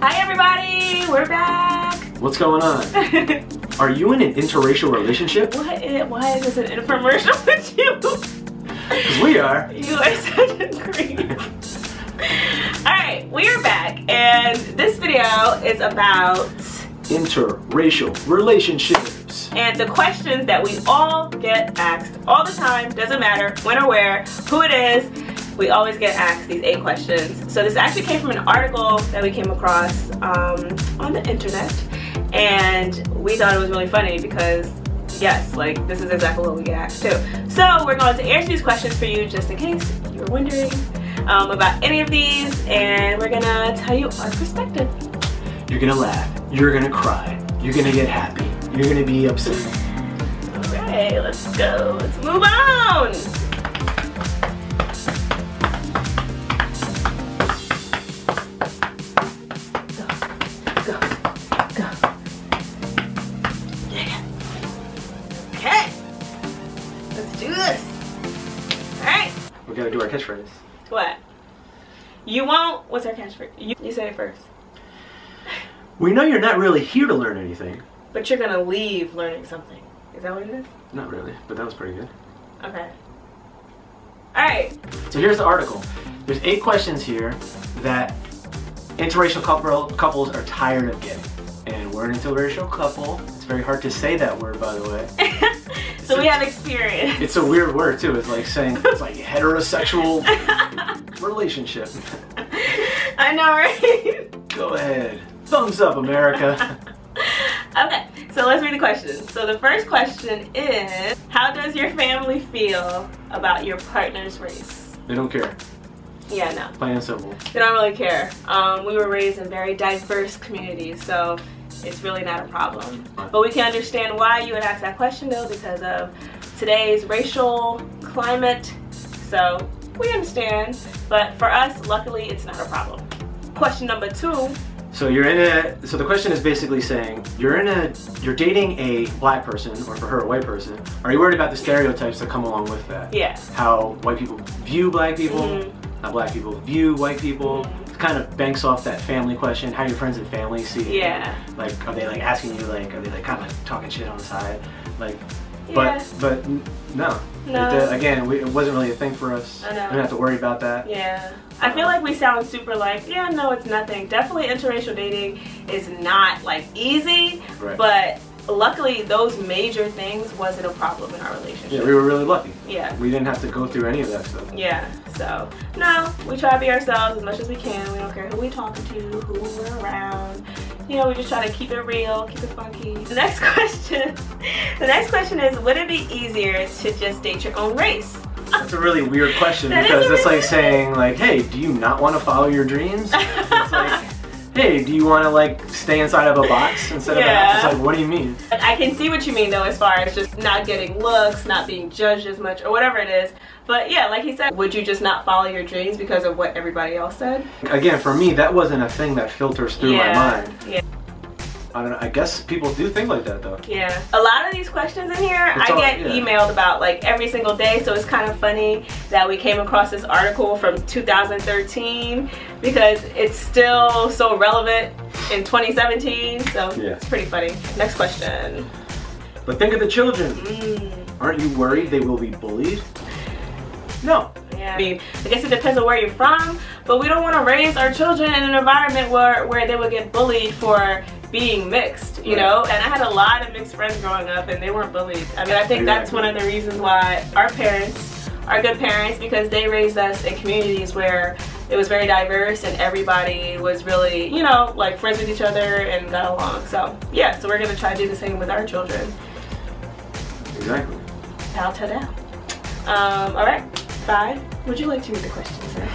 Hi everybody, we're back. What's going on? Are you in an interracial relationship? Why is this an infomercial with you? Because we are. You are such a creep. Alright, we are back and this video is about interracial relationships. And the questions that we all get asked all the time, doesn't matter when or where, who it is, we always get asked these 8 questions. So this actually came from an article that we came across on the internet, and we thought it was really funny because yes, like this is exactly what we get asked too. So we're going to answer these questions for you just in case you were wondering about any of these, and we're gonna tell you our perspective. You're gonna laugh, you're gonna cry, you're gonna get happy, you're gonna be upset. Alright, let's go. Let's move on. Go. Yeah. Okay. Let's do this. Alright. We gotta do our catchphrase. What? You won't? What's our catchphrase? You say it first. We know you're not really here to learn anything. But you're gonna leave learning something. Is that what it is? Not really, but that was pretty good. Okay. Alright. So here's the article. There's 8 questions here that interracial couples are tired of getting. And we're an interracial couple. It's very hard to say that word, by the way. So we have experience. It's a weird word too. It's like saying it's like heterosexual relationship. I know, right? Go ahead. Thumbs up, America. Okay, so let's read the questions. So the first question is, how does your family feel about your partner's race? They don't care. Yeah, no. Plain and simple. They don't really care. We were raised in very diverse communities, so it's really not a problem. But we can understand why you would ask that question though, because of today's racial climate. So we understand, but for us, luckily, it's not a problem. Question number 2. So the question is basically saying, you're dating a black person, or for her, a white person. Are you worried about the stereotypes that come along with that? Yeah. How white people view black people, how black people view white people. It kind of banks off that family question, how your friends and family see it. Yeah. Like, are they like asking you, like, are they like kind of like talking shit on the side? Like, yeah. but no. No. Again, it wasn't really a thing for us. I know. We didn't have to worry about that. Yeah. I feel like we sound super like, yeah, no, it's nothing. Definitely interracial dating is not like easy, Right. But luckily those major things wasn't a problem in our relationship. Yeah, we were really lucky. Yeah. We didn't have to go through any of that stuff. Yeah, so no, we try to be ourselves as much as we can. We don't care who we talking to, who we're around. You know, we just try to keep it real, keep it funky. The next question is, would it be easier to just date your own race? That's a really weird question because it's like saying like, hey, do you not want to follow your dreams? It's like, hey, do you want to like stay inside of a box instead of a house? It's like, what do you mean? I can see what you mean though, as far as just not getting looks, not being judged as much, or whatever it is. But yeah, like he said, would you just not follow your dreams because of what everybody else said? Again, for me, that wasn't a thing that filters through my mind. Yeah. I don't know. I guess people do think like that though. Yeah. A lot of these questions in here, I get emailed about like every single day, so it's kind of funny that we came across this article from 2013 because it's still so relevant in 2017, so it's pretty funny. Next question. But think of the children. Aren't you worried they will be bullied? No. Yeah. I mean, I guess it depends on where you're from, but we don't want to raise our children in an environment where they would get bullied for being mixed, you know? And I had a lot of mixed friends growing up and they weren't bullied. I mean, I think that's one of the reasons why our parents are good parents, because they raised us in communities where it was very diverse and everybody was really, you know, like friends with each other and got along. So yeah, so we're gonna try to do the same with our children. Exactly. Ta-da. All right, 5. Would you like to read the question, sir?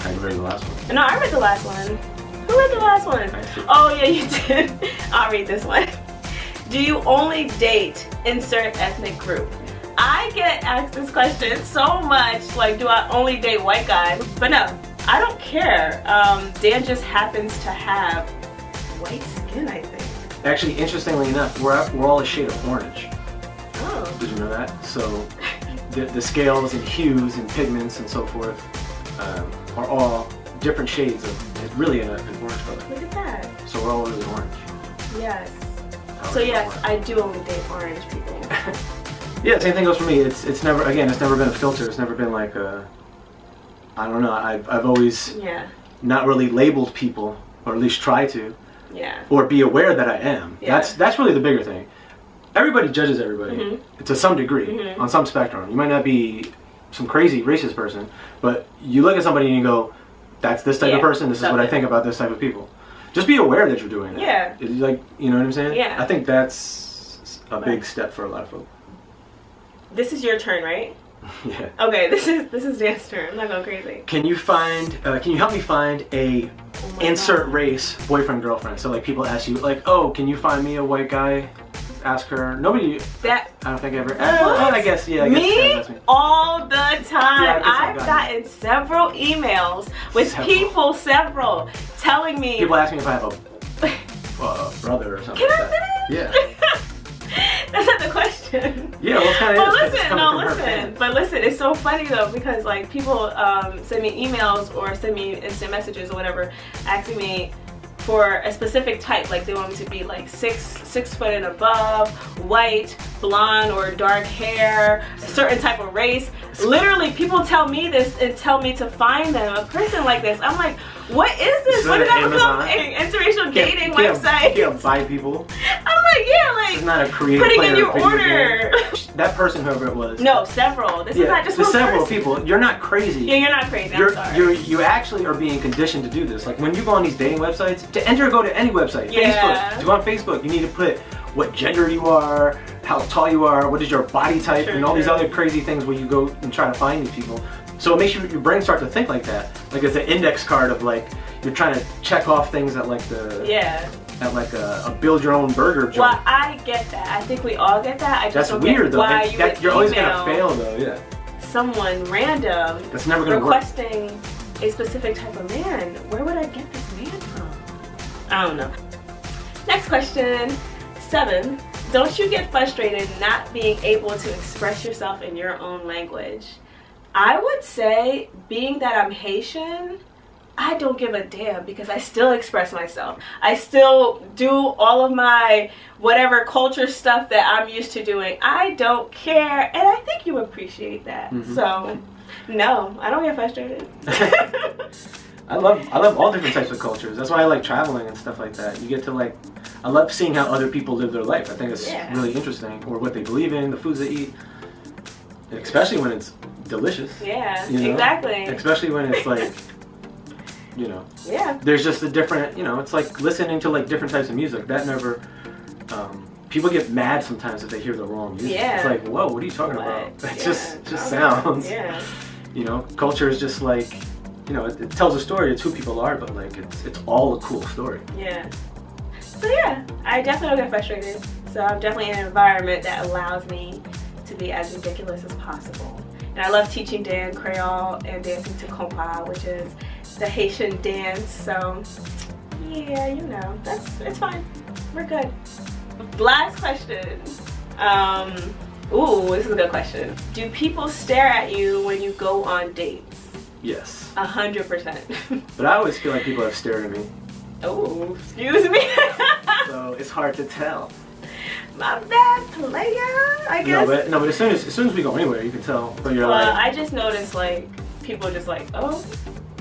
I read the last one. No, I read the last one. Who read the last one? Oh yeah, you did. I'll read this one. Do you only date insert ethnic group? I get asked this question so much, like, do I only date white guys? But no, I don't care. Dan just happens to have white skin, I think. Actually, interestingly enough, we're all a shade of orange. Oh. Did you know that? So the scales and hues and pigments and so forth are all different shades of it's really an orange color. Look at that. So we're all really orange. Yes. How So is it yes, orange? I do only date orange people. Yeah, same thing goes for me. It's never been a filter. It's never been like a, I don't know. I've always not really labeled people, or at least try to, or be aware that I am. That's really the bigger thing. Everybody judges everybody to some degree on some spectrum. You might not be some crazy racist person, but you look at somebody and you go, that's this type of person. This is what I think about this type of people. Just be aware that you're doing that. Yeah. It's like, you know what I'm saying? Yeah. I think that's a big step for a lot of folks. This is your turn, right? Yeah. Okay, this is Dan's turn. I'm not going crazy. Can you help me find a insert race boyfriend girlfriend? So like people ask you like, oh, can you find me a white guy? Ask her. Nobody. I don't think I ever. I guess me all the time. Yeah, I've gotten several emails with people telling me. People ask me if I have a brother or something. Can I finish? Yeah. That's not the question. Yeah, well, it's kind of. But listen, it's so funny though because like people send me emails or send me instant messages or whatever, asking me for a specific type, like they want me to be like 6 foot and above, white, blonde or dark hair, a certain type of race. Literally, people tell me this and tell me to find them a person like this. I'm like, what is this? What did that become an interracial dating website? You can't buy people. I'm like, yeah, like it's not a creative putting in your order. That person, whoever it was. No, several. This is not just one several person. People. You're not crazy. Yeah, you're not crazy. I'm sorry. You actually are being conditioned to do this. Like when you go on these dating websites, to enter, go to any website. Yeah. Facebook. To go on Facebook, you need to put what gender you are, how tall you are, what is your body type, and all these other crazy things where you go and try to find these people. So it makes your brain start to think like that. Like it's an index card of like you're trying to check off things at like the at like a build your own burger joint. Well, I get that. I think we all get that. I just don't get why you would you're always gonna fail though. Yeah. Someone random that's never gonna requesting a specific type of man. Where would I get this man from? I don't know. Next question. 7. Don't you get frustrated not being able to express yourself in your own language? I would say, being that I'm Haitian, I don't give a damn because I still express myself. I still do all of my whatever culture stuff that I'm used to doing. I don't care, and I think you appreciate that. So, no, I don't get frustrated. I love all different types of cultures. That's why I like traveling and stuff like that. You get to like, I love seeing how other people live their life. I think it's really interesting, or what they believe in, the foods they eat, especially when it's delicious. Yeah, you know? Exactly. Especially when it's like, you know, there's just a different, you know, it's like listening to like different types of music. That never, people get mad sometimes if they hear the wrong music. Yeah. It's like, whoa, what are you talking about? It's just sounds. Yeah. You know, culture is just like, you know, it tells a story. It's who people are, but like it's all a cool story. Yeah. So yeah, I definitely don't get frustrated. So I'm definitely in an environment that allows me to be as ridiculous as possible. And I love teaching Dan Creole and dancing to compas, which is the Haitian dance. So yeah, you know, it's fine. We're good. Last question. Ooh, this is a good question. Do people stare at you when you go on dates? Yes. 100%. But I always feel like people have stared at me. Oh, excuse me. So it's hard to tell. My bad, player. I guess. No, but as soon as we go anywhere, you can tell. But you're like, I just noticed like people just like, oh,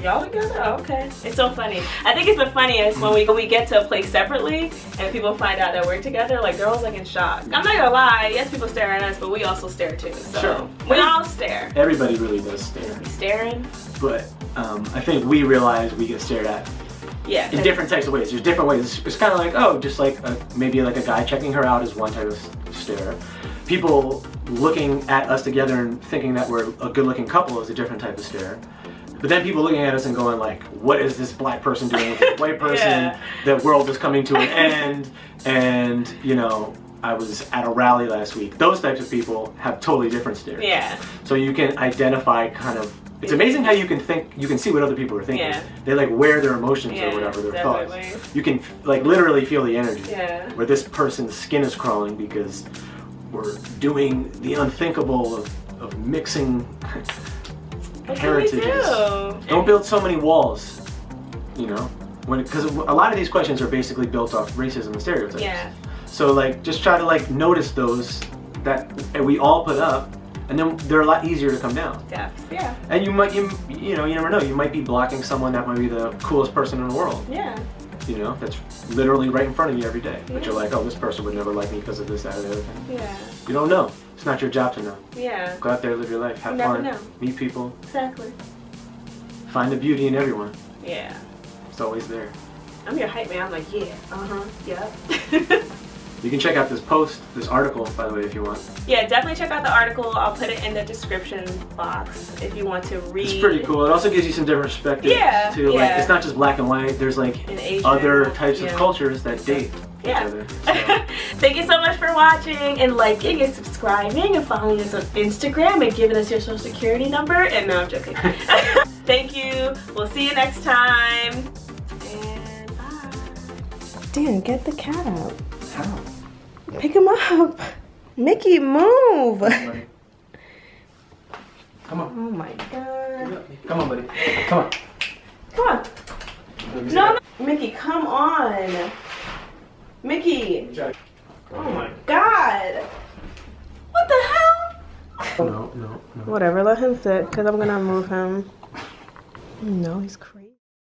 y'all together? Oh, okay. It's so funny. I think it's the funniest when we get to a place separately and people find out that we're together. Like they're always like in shock. I'm not gonna lie. Yes, people stare at us, but we also stare too. So we all stare. Everybody really does stare. Staring. But I think we realize we get stared at. Yeah. In different types of ways. There's different ways. It's kind of like, oh, just like maybe like a guy checking her out is one type of stare. People looking at us together and thinking that we're a good-looking couple is a different type of stare. But then people looking at us and going like, what is this black person doing with this white person? The world is coming to an end. And, you know, I was at a rally last week. Those types of people have totally different stares. Yeah. So you can identify kind of, it's amazing how you can see what other people are thinking. Yeah. They like wear their emotions or whatever, their thoughts. You can like literally feel the energy. Yeah. Where this person's skin is crawling because we're doing the unthinkable of mixing heritages. What can we do? Don't build so many walls. You know, because a lot of these questions are basically built off racism and stereotypes. Yeah. So like, just try to like notice those that we all put up, and then they're a lot easier to come down. Yeah. And you never know. You might be blocking someone that might be the coolest person in the world. Yeah. You know, that's literally right in front of you every day. But you're like, oh, this person would never like me because of this, that, or the other thing. Yeah. You don't know. It's not your job to know. Yeah. Go out there, live your life, have fun, meet people. Exactly. Find the beauty in everyone. Yeah. It's always there. I'm your hype man. I'm like, yeah, yeah. You can check out this article, by the way, if you want. Yeah, definitely check out the article. I'll put it in the description box if you want to read. It's pretty cool. It also gives you some different perspectives too. Like, it's not just black and white. There's like other types of cultures that date each other. So. Thank you so much for watching and liking and subscribing and following us on Instagram and giving us your social security number. And no, I'm joking. Thank you. We'll see you next time. And bye. Dan, get the cat out. How? Pick him up. Mickey, move. Come on. Oh my god. Come on, buddy. Come on. Come on. No. Mickey, come on. Mickey. Oh my god. What the hell? No. Whatever, let him sit because I'm going to move him. No, he's crazy.